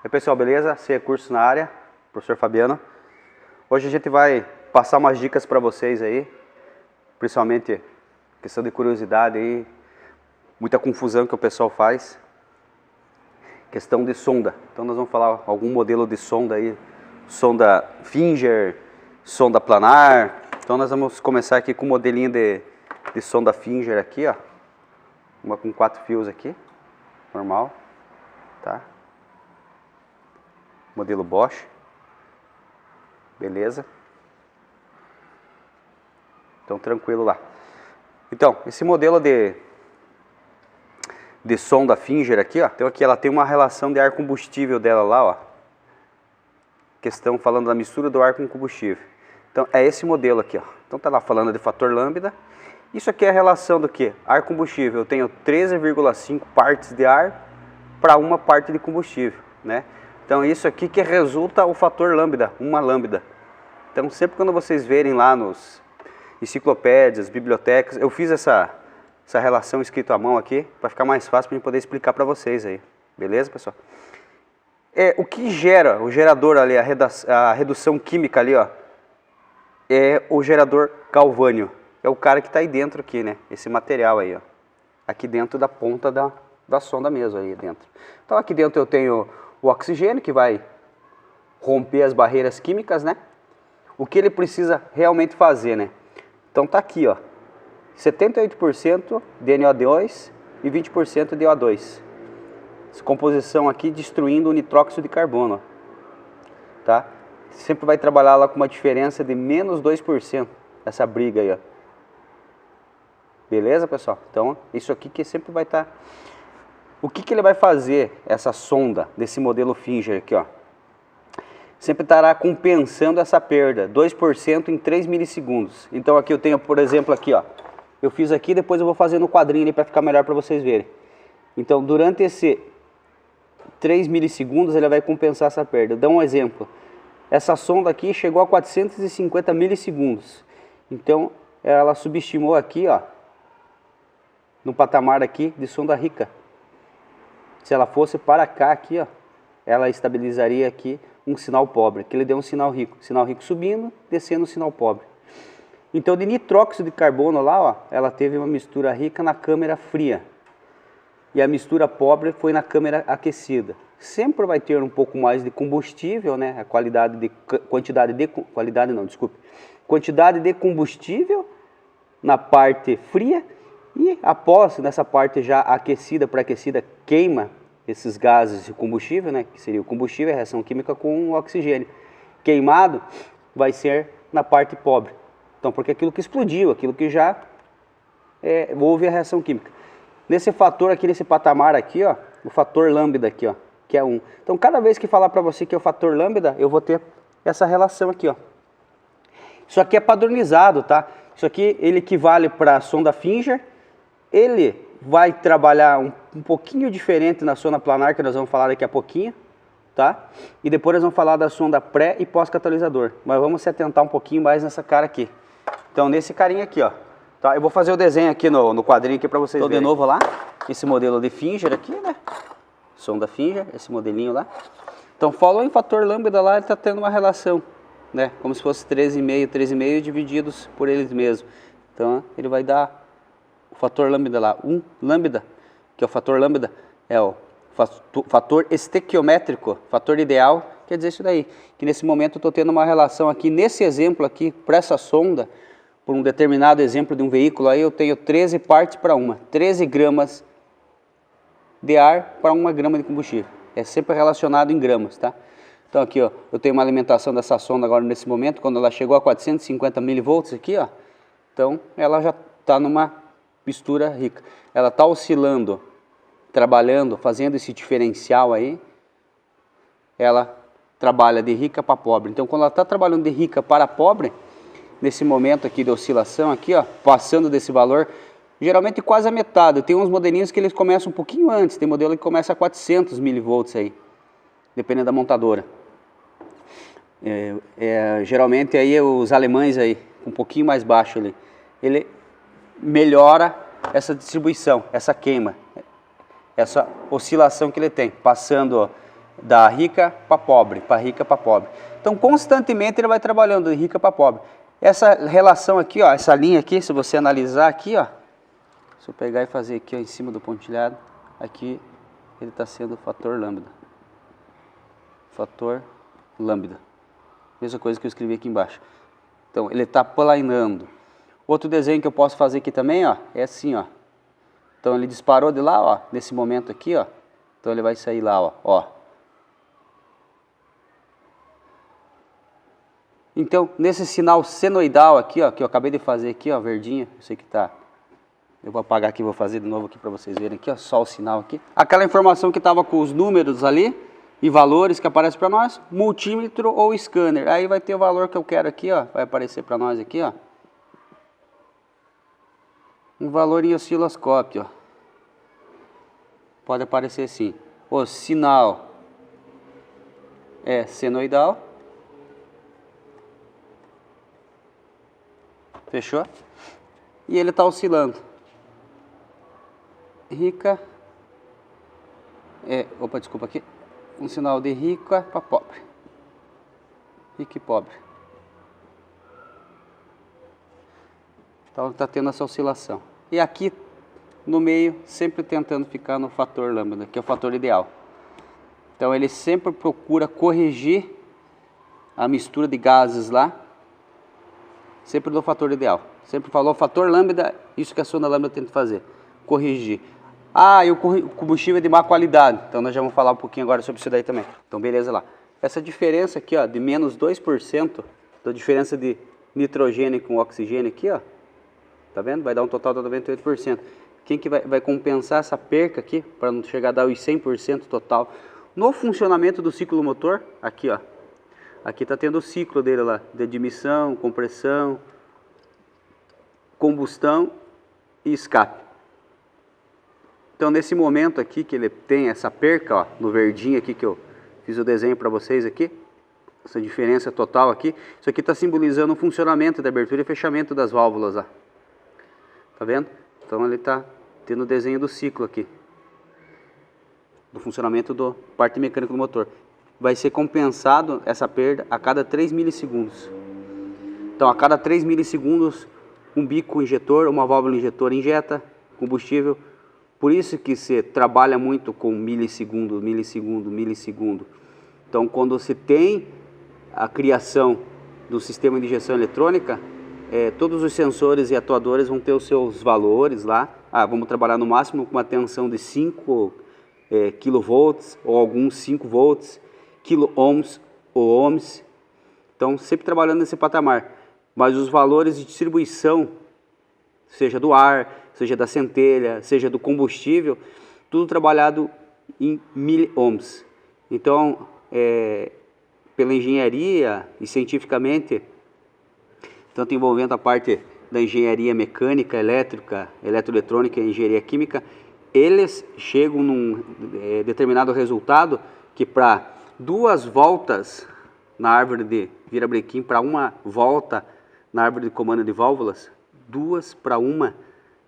E aí, pessoal, beleza? C-Cursos na área, professor Fabiano. Hoje a gente vai passar umas dicas para vocês aí, principalmente questão de curiosidade aí, muita confusão que o pessoal faz. Questão de sonda. Então nós vamos falar algum modelo de sonda aí, sonda Finger, sonda planar. Então nós vamos começar aqui com o modelinho de sonda Finger aqui, ó. Uma com 4 fios aqui, normal, tá? Modelo Bosch, beleza? Então tranquilo lá. Então, esse modelo de sonda Finger aqui, ó, então aqui ela tem uma relação de ar combustível dela lá, ó. Questão falando da mistura do ar com combustível. Então é esse modelo aqui, ó. Então tá lá falando de fator lambda. Isso aqui é a relação do que? Ar combustível. Eu tenho 13,5 partes de ar para uma parte de combustível, né? Então isso aqui que resulta o fator lambda, uma lambda. Então sempre quando vocês verem lá nos enciclopédias, bibliotecas, eu fiz essa relação escrita à mão aqui, para ficar mais fácil para a gente poder explicar para vocês aí. Beleza, pessoal? O que gera o gerador ali, a redução química ali, ó, é o gerador galvânio. É o cara que está aí dentro aqui, né? Esse material aí, ó. Aqui dentro da ponta da sonda mesmo aí dentro. Então aqui dentro eu tenho o oxigênio que vai romper as barreiras químicas, né? O que ele precisa realmente fazer, né? Então tá aqui, ó. 78% de NO2 e 20% de O2. Essa composição aqui destruindo o nitróxido de carbono, ó. Tá? Sempre vai trabalhar lá com uma diferença de menos 2%. Essa briga aí, ó. Beleza, pessoal? Então, isso aqui que sempre vai estar... O que ele vai fazer, essa sonda desse modelo Finger aqui, ó? Sempre estará compensando essa perda, 2% em 3 milissegundos. Então aqui eu tenho, por exemplo, aqui, ó. Eu fiz aqui, depois eu vou fazer no quadrinho ali para ficar melhor para vocês verem. Então, durante esse 3 milissegundos, ele vai compensar essa perda. Dá um exemplo. Essa sonda aqui chegou a 450 milissegundos. Então, ela subestimou aqui, ó, no patamar aqui de sonda rica. Se ela fosse para cá aqui, ó, ela estabilizaria aqui um sinal pobre, que ele deu um sinal rico subindo, descendo o sinal pobre. Então de nitróxido de carbono lá, ó, ela teve uma mistura rica na câmara fria e a mistura pobre foi na câmara aquecida. Sempre vai ter um pouco mais de combustível, né? A quantidade de combustível na parte fria. E após, nessa parte já aquecida, pré-aquecida, queima esses gases de combustível, né, que seria o combustível, a reação química com o oxigênio. Queimado vai ser na parte pobre. Então, porque aquilo que explodiu, aquilo que já houve a reação química. Nesse fator aqui, nesse patamar aqui, ó, o fator lambda aqui, ó, que é 1. Então, cada vez que falar para você que é o fator lambda, eu vou ter essa relação aqui, ó. Isso aqui é padronizado, tá? Isso aqui, ele equivale para a sonda Finger. Ele vai trabalhar um pouquinho diferente na sonda planar, que nós vamos falar daqui a pouquinho, tá? E depois nós vamos falar da sonda pré e pós-catalisador. Mas vamos se atentar um pouquinho mais nessa cara aqui. Então, nesse carinha aqui, ó. Tá? Eu vou fazer o desenho aqui no quadrinho aqui para vocês verem. De novo lá, esse modelo de Finger aqui, né? Sonda Finger, esse modelinho lá. Então, falou em fator lambda lá, ele está tendo uma relação, né? Como se fosse 13,5 divididos por eles mesmos. Então, ele vai dar o fator lambda lá, 1 lambda, que é o fator lambda, é o fator estequiométrico, fator ideal, quer dizer isso daí, que nesse momento eu estou tendo uma relação aqui, nesse exemplo aqui, para essa sonda, por um determinado exemplo de um veículo, aí eu tenho 13 partes para uma, 13 gramas de ar para 1 grama de combustível, é sempre relacionado em gramas, tá? Então aqui, ó, eu tenho uma alimentação dessa sonda agora nesse momento, quando ela chegou a 450 milivolts aqui, ó, então ela já está numa mistura rica. Ela está oscilando, trabalhando, fazendo esse diferencial aí, ela trabalha de rica para pobre. Então, quando ela está trabalhando de rica para pobre, nesse momento aqui de oscilação, aqui, ó, passando desse valor, geralmente quase a metade. Tem uns modelinhos que eles começam um pouquinho antes, tem modelo que começa a 400 milivolts aí, dependendo da montadora. Geralmente aí os alemães aí, um pouquinho mais baixo ali, ele melhora essa distribuição, essa queima, essa oscilação que ele tem, passando Da rica para pobre, para rica para pobre. Então, constantemente ele vai trabalhando de rica para pobre. Essa relação aqui, ó, essa linha aqui, se você analisar aqui, ó, se eu pegar e fazer aqui, ó, em cima do pontilhado, aqui ele está sendo o fator lambda. Fator lambda. Mesma coisa que eu escrevi aqui embaixo. Então, ele está planando. Outro desenho que eu posso fazer aqui também, ó, é assim, ó. Então, ele disparou de lá, ó, nesse momento aqui, ó. Então, ele vai sair lá, ó. Então, nesse sinal senoidal aqui, ó, que eu acabei de fazer aqui, ó, verdinho, eu sei que tá. Eu vou apagar aqui, vou fazer de novo aqui para vocês verem aqui, ó, só o sinal aqui. Aquela informação que estava com os números ali e valores que aparecem para nós, multímetro ou scanner. Aí vai ter o valor que eu quero aqui, ó, vai aparecer para nós aqui, ó. Um valor em osciloscópio, ó. Pode aparecer assim. O sinal é senoidal. Fechou? E ele está oscilando. Rica. Opa, desculpa aqui. Um sinal de rica para pobre. Rico e pobre. Então está tendo essa oscilação. E aqui no meio, sempre tentando ficar no fator lambda, que é o fator ideal. Então ele sempre procura corrigir a mistura de gases lá, sempre no fator ideal. Sempre falou fator lambda, isso que a sonda lambda tenta fazer, corrigir. Ah, e o combustível é de má qualidade. Então nós já vamos falar um pouquinho agora sobre isso daí também. Então beleza lá. Essa diferença aqui, ó, de menos 2%, da diferença de nitrogênio com oxigênio aqui, ó. Tá vendo? Vai dar um total de 98%. Quem que vai compensar essa perca aqui, para não chegar a dar os 100% total? No funcionamento do ciclo motor, aqui, ó. Aqui está tendo o ciclo dele lá, de admissão, compressão, combustão e escape. Então nesse momento aqui que ele tem essa perca, ó, no verdinho aqui que eu fiz o desenho para vocês aqui, essa diferença total aqui, isso aqui está simbolizando o funcionamento da abertura e fechamento das válvulas lá. Tá vendo? Então ele está tendo o desenho do ciclo aqui, do funcionamento do parte mecânica do motor. Vai ser compensado essa perda a cada 3 milissegundos. Então a cada 3 milissegundos um bico injetor, uma válvula injetora injeta combustível. Por isso que se trabalha muito com milissegundo, milissegundo, milissegundo. Então quando se tem a criação do sistema de injeção eletrônica, todos os sensores e atuadores vão ter os seus valores lá. Vamos trabalhar no máximo com uma tensão de 5 kV ou alguns 5 volts, kilo-ohms ou ohms. Então sempre trabalhando nesse patamar. Mas os valores de distribuição, seja do ar, seja da centelha, seja do combustível, tudo trabalhado em mili-ohms. Então, pela engenharia e cientificamente, tanto envolvendo a parte da engenharia mecânica, elétrica, eletroeletrônica e engenharia química, eles chegam num determinado resultado que para 2 voltas na árvore de virabrequim, para 1 volta na árvore de comando de válvulas, 2 para 1,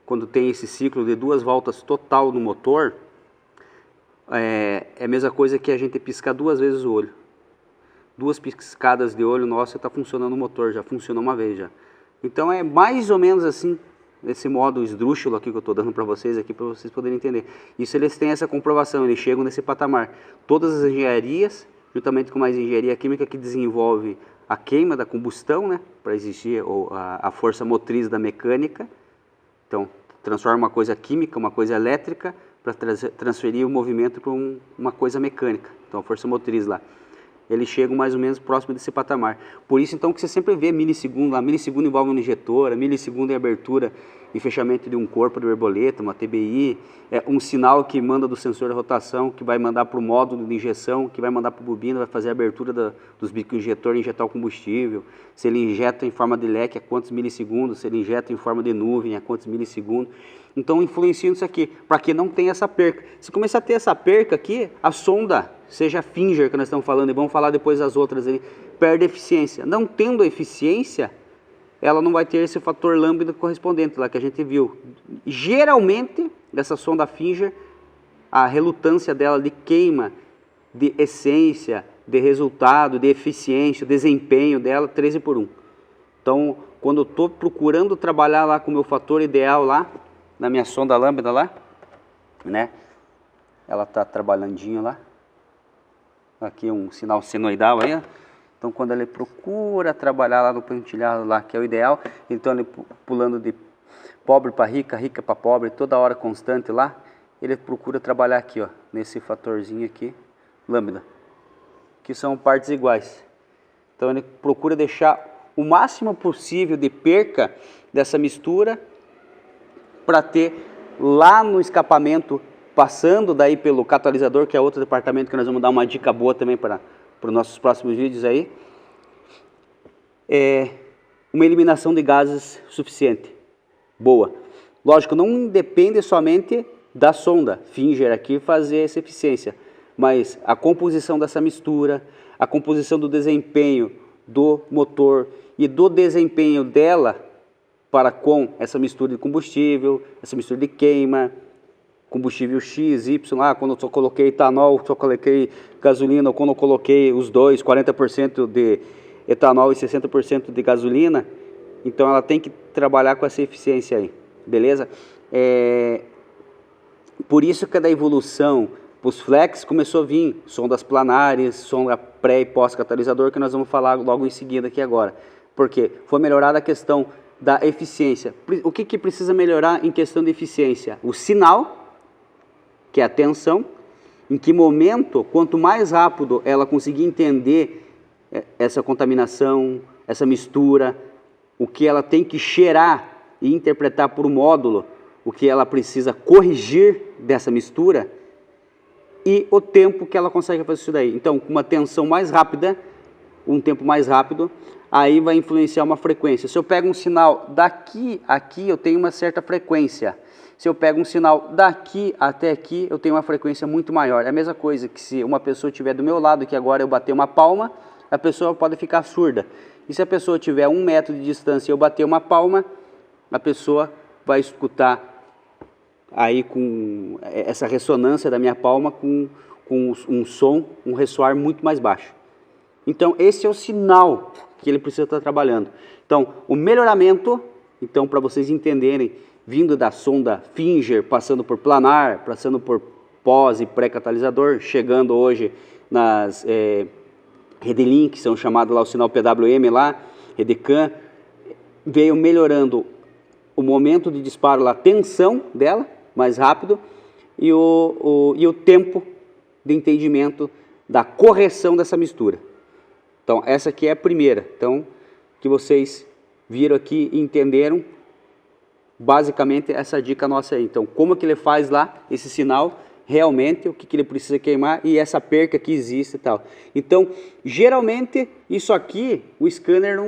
quando tem esse ciclo de 2 voltas total no motor, é a mesma coisa que a gente piscar 2 vezes o olho. 2 piscadas de olho, nossa, está funcionando o motor, já funcionou uma vez já. Então é mais ou menos assim, esse modo esdrúxulo aqui que eu estou dando para vocês poderem entender. Isso eles têm essa comprovação, eles chegam nesse patamar. Todas as engenharias, juntamente com mais engenharia química que desenvolve a queima da combustão, né, para existir a força motriz da mecânica. Então, transforma uma coisa química, uma coisa elétrica, para transferir o movimento para uma coisa mecânica. Então, a força motriz lá. Eles chegam mais ou menos próximo desse patamar. Por isso, então, que você sempre vê milissegundo lá. Milissegundo envolve uma injetora, milissegundo em abertura e fechamento de um corpo de borboleta, uma TBI. Um sinal que manda do sensor de rotação, que vai mandar para o módulo de injeção, que vai mandar para a bobina, vai fazer a abertura dos bicos injetores e injetar o combustível. Se ele injeta em forma de leque, a quantos milissegundos. Se ele injeta em forma de nuvem, a quantos milissegundos. Então, influencia isso aqui, para que não tenha essa perca. Se começar a ter essa perca aqui, a sonda, seja a Finger que nós estamos falando, e vamos falar depois das outras ali, perde eficiência. Não tendo eficiência, ela não vai ter esse fator lambda correspondente lá que a gente viu. Geralmente, dessa sonda Finger, a relutância dela de queima de essência, de resultado, de eficiência, desempenho dela, 13 por 1. Então, quando eu estou procurando trabalhar lá com o meu fator ideal lá, na minha sonda lambda lá, né? Ela está trabalhandinho lá. Aqui um sinal senoidal aí, ó. Então, quando ele procura trabalhar lá no pontilhado lá, que é o ideal, então ele pulando de pobre para rica, rica para pobre, toda hora constante lá, ele procura trabalhar aqui, ó, nesse fatorzinho aqui, lambda, que são partes iguais. Então, ele procura deixar o máximo possível de perca dessa mistura para ter lá no escapamento, passando daí pelo catalisador, que é outro departamento que nós vamos dar uma dica boa também para os nossos próximos vídeos aí, uma eliminação de gases suficiente, boa. Lógico, não depende somente da sonda Finger aqui fazer essa eficiência, mas a composição dessa mistura, a composição do desempenho do motor e do desempenho dela para com essa mistura de combustível, essa mistura de queima, combustível X, Y, quando eu só coloquei etanol, só coloquei gasolina, ou quando eu coloquei os dois, 40% de etanol e 60% de gasolina, então ela tem que trabalhar com essa eficiência aí, beleza? Por isso que da evolução para os flex começou a vir sondas planares, sonda pré e pós-catalisador, que nós vamos falar logo em seguida aqui agora, porque foi melhorada a questão da eficiência. O que precisa melhorar em questão de eficiência? O sinal, que é a tensão, em que momento, quanto mais rápido ela conseguir entender essa contaminação, essa mistura, o que ela tem que cheirar e interpretar por módulo, o que ela precisa corrigir dessa mistura, e o tempo que ela consegue fazer isso daí. Então, com uma tensão mais rápida, um tempo mais rápido, aí vai influenciar uma frequência. Se eu pego um sinal daqui a aqui, eu tenho uma certa frequência. Se eu pego um sinal daqui até aqui, eu tenho uma frequência muito maior. É a mesma coisa que se uma pessoa estiver do meu lado, que agora eu bater uma palma, a pessoa pode ficar surda. E se a pessoa tiver 1 metro de distância e eu bater uma palma, a pessoa vai escutar aí com essa ressonância da minha palma com um som, um ressoar muito mais baixo. Então, esse é o sinal que ele precisa estar trabalhando. Então, o melhoramento, então, para vocês entenderem, vindo da sonda Finger, passando por planar, passando por pós e pré-catalisador, chegando hoje nas RedeLink, que são chamados lá o sinal PWM lá, RedeCam, veio melhorando o momento de disparo, a tensão dela, mais rápido, e o tempo de entendimento da correção dessa mistura. Então, essa aqui é a primeira. Então, que vocês viram aqui e entenderam, basicamente, essa dica nossa aí. Então, como que ele faz lá esse sinal, realmente, o que ele precisa queimar e essa perca que existe e tal. Então, geralmente, isso aqui, o scanner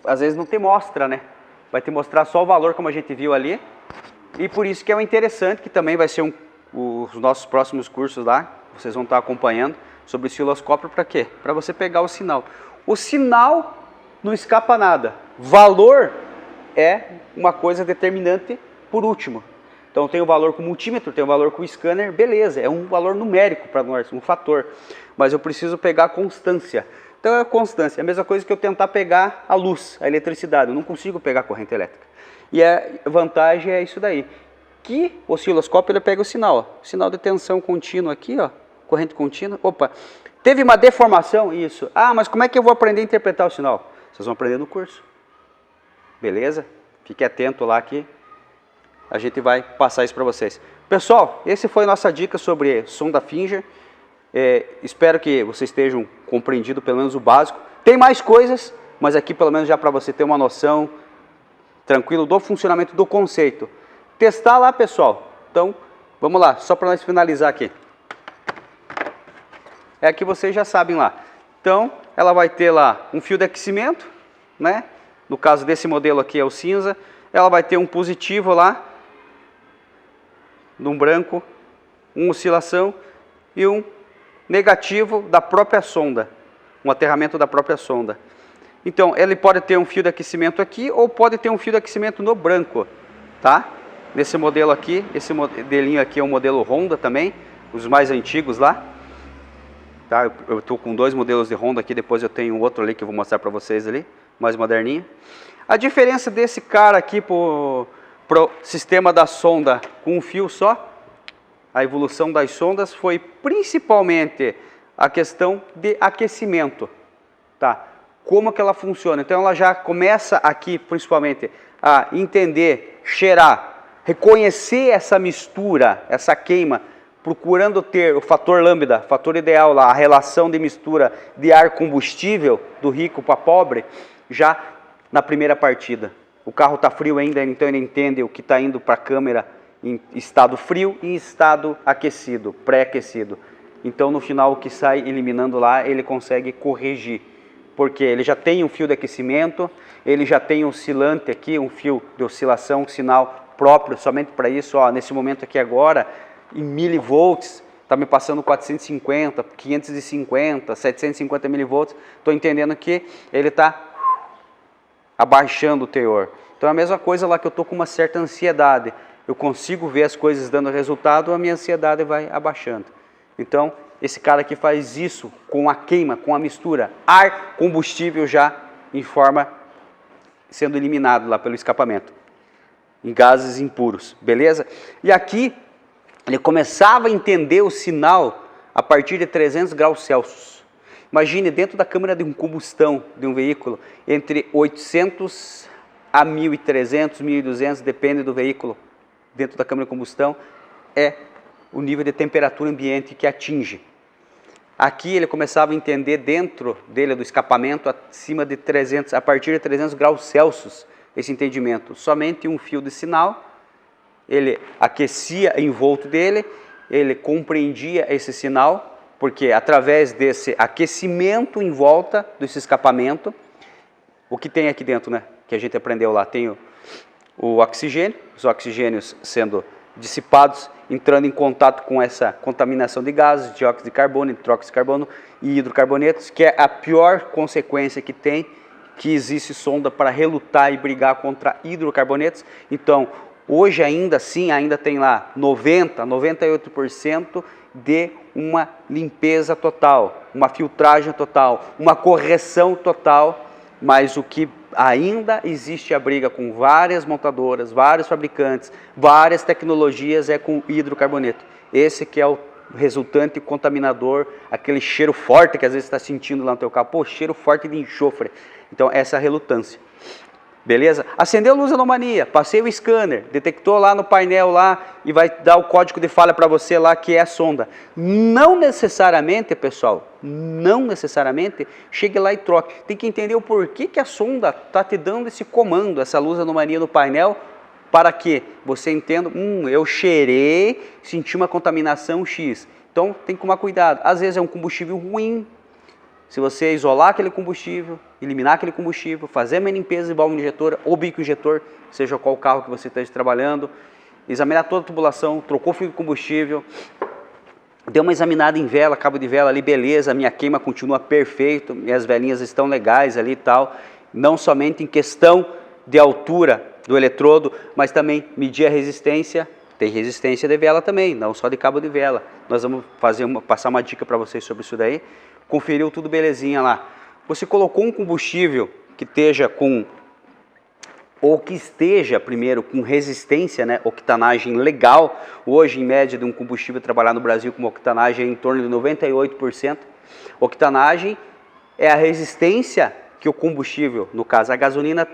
às vezes não te mostra, né? Vai te mostrar só o valor, como a gente viu ali. E por isso que é o interessante, que também vai ser os nossos próximos cursos lá, vocês vão estar acompanhando, sobre osciloscópio, para quê? Para você pegar o sinal. O sinal não escapa nada. Valor é uma coisa determinante por último. Então tem o valor com o multímetro, tem o valor com o scanner, beleza, é um valor numérico para nós, um fator. Mas eu preciso pegar a constância. Então é a constância, é a mesma coisa que eu tentar pegar a luz, a eletricidade, eu não consigo pegar a corrente elétrica. E a vantagem é isso daí, que o osciloscópio ele pega o sinal, ó, sinal de tensão contínua aqui, ó, corrente contínua, opa, teve uma deformação, isso, mas como é que eu vou aprender a interpretar o sinal? Vocês vão aprender no curso, beleza? Fique atento lá que a gente vai passar isso para vocês. Pessoal, esse foi a nossa dica sobre sonda Finger, espero que vocês estejam compreendido pelo menos o básico, tem mais coisas, mas aqui pelo menos já para você ter uma noção tranquilo do funcionamento do conceito. Testar lá, pessoal. Então, vamos lá, só para nós finalizar aqui. É que vocês já sabem lá. Então, ela vai ter lá um fio de aquecimento, né? No caso desse modelo aqui é o cinza. Ela vai ter um positivo lá, num branco, uma oscilação e um negativo da própria sonda, um aterramento da própria sonda. Então, ele pode ter um fio de aquecimento aqui ou pode ter um fio de aquecimento no branco, tá? Nesse modelo aqui, esse modelinho aqui é um modelo Honda também, os mais antigos lá. Tá? Eu estou com 2 modelos de Honda aqui, depois eu tenho outro ali que eu vou mostrar para vocês ali, mais moderninho. A diferença desse cara aqui pro sistema da sonda com um fio só, a evolução das sondas foi principalmente a questão de aquecimento, tá? Como que ela funciona. Então ela já começa aqui principalmente a entender, cheirar, reconhecer essa mistura, essa queima, procurando ter o fator lambda, fator ideal lá, a relação de mistura de ar combustível do rico para pobre, já na primeira partida. O carro está frio ainda, então ele entende o que está indo para a câmera em estado frio e em estado aquecido, pré-aquecido. Então no final o que sai eliminando lá, ele consegue corrigir. Porque ele já tem um fio de aquecimento, ele já tem um oscilante aqui, um fio de oscilação, um sinal próprio somente para isso. Ó, nesse momento aqui agora, em milivolts, está me passando 450, 550, 750 milivolts. Estou entendendo que ele está abaixando o teor. Então é a mesma coisa lá que eu estou com uma certa ansiedade. Eu consigo ver as coisas dando resultado, a minha ansiedade vai abaixando. Então, esse cara aqui faz isso com a queima, com a mistura. Ar, combustível já em forma sendo eliminado lá pelo escapamento. Em gases impuros, beleza? E aqui, ele começava a entender o sinal a partir de 300 graus Celsius. Imagine dentro da câmara de combustão de um veículo, entre 800 a 1.300, 1.200, depende do veículo, dentro da câmara de combustão, é o nível de temperatura ambiente que atinge. Aqui ele começava a entender dentro dele, do escapamento, acima de 300, a partir de 300 graus Celsius, esse entendimento. Somente um fio de sinal, ele aquecia em volta dele, ele compreendia esse sinal, porque através desse aquecimento em volta desse escapamento, o que tem aqui dentro, né, que a gente aprendeu lá, tem o oxigênio, os oxigênios sendo dissipados, entrando em contato com essa contaminação de gases, dióxido de carbono, nitróxido de carbono e hidrocarbonetos, que é a pior consequência que tem, que existe sonda para relutar e brigar contra hidrocarbonetos. Então, hoje ainda assim, ainda tem lá 90, 98% de uma limpeza total, uma filtragem total, uma correção total, mas o que ainda existe a briga com várias montadoras, vários fabricantes, várias tecnologias é com hidrocarboneto. Esse que é o resultante contaminador, aquele cheiro forte que às vezes está sentindo lá no teu carro, pô, cheiro forte de enxofre. Então essa é a relutância. Beleza? Acendeu a luz anomalia, passei o scanner, detectou lá no painel lá e vai dar o código de falha para você lá que é a sonda. Não necessariamente, pessoal, não necessariamente chegue lá e troque. Tem que entender o porquê que a sonda está te dando esse comando, essa luz anomalia no painel, para que você entenda, eu cheirei, senti uma contaminação X. Então tem que tomar cuidado. Às vezes é um combustível ruim. Se você isolar aquele combustível, eliminar aquele combustível, fazer uma limpeza de válvula injetora ou bico injetor, seja qual carro que você esteja trabalhando, examinar toda a tubulação, trocou o fio de combustível, deu uma examinada em vela, cabo de vela ali, beleza, minha queima continua perfeito, minhas velinhas estão legais ali e tal, não somente em questão de altura do eletrodo, mas também medir a resistência, tem resistência de vela também, não só de cabo de vela. Nós vamos passar uma dica para vocês sobre isso daí. Conferiu tudo belezinha lá. Você colocou um combustível que esteja com, ou que esteja primeiro com resistência, né, octanagem legal. Hoje, em média, de um combustível trabalhar no Brasil com uma octanagem em torno de 98%. Octanagem é a resistência que o combustível, no caso a gasolina,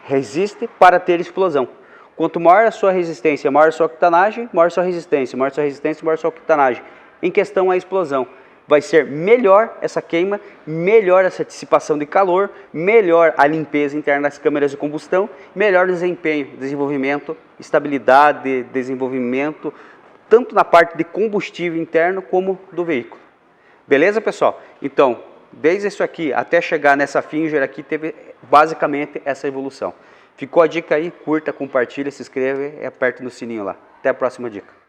resiste para ter explosão. Quanto maior a sua resistência, maior a sua octanagem, maior a sua resistência, maior a sua resistência, maior a sua octanagem. Em questão à explosão, vai ser melhor essa queima, melhor essa dissipação de calor, melhor a limpeza interna das câmeras de combustão, melhor desempenho, desenvolvimento, estabilidade, desenvolvimento, tanto na parte de combustível interno como do veículo. Beleza, pessoal? Então, desde isso aqui até chegar nessa Finger aqui, teve basicamente essa evolução. Ficou a dica aí? Curta, compartilha, se inscreve e aperte no sininho lá. Até a próxima dica.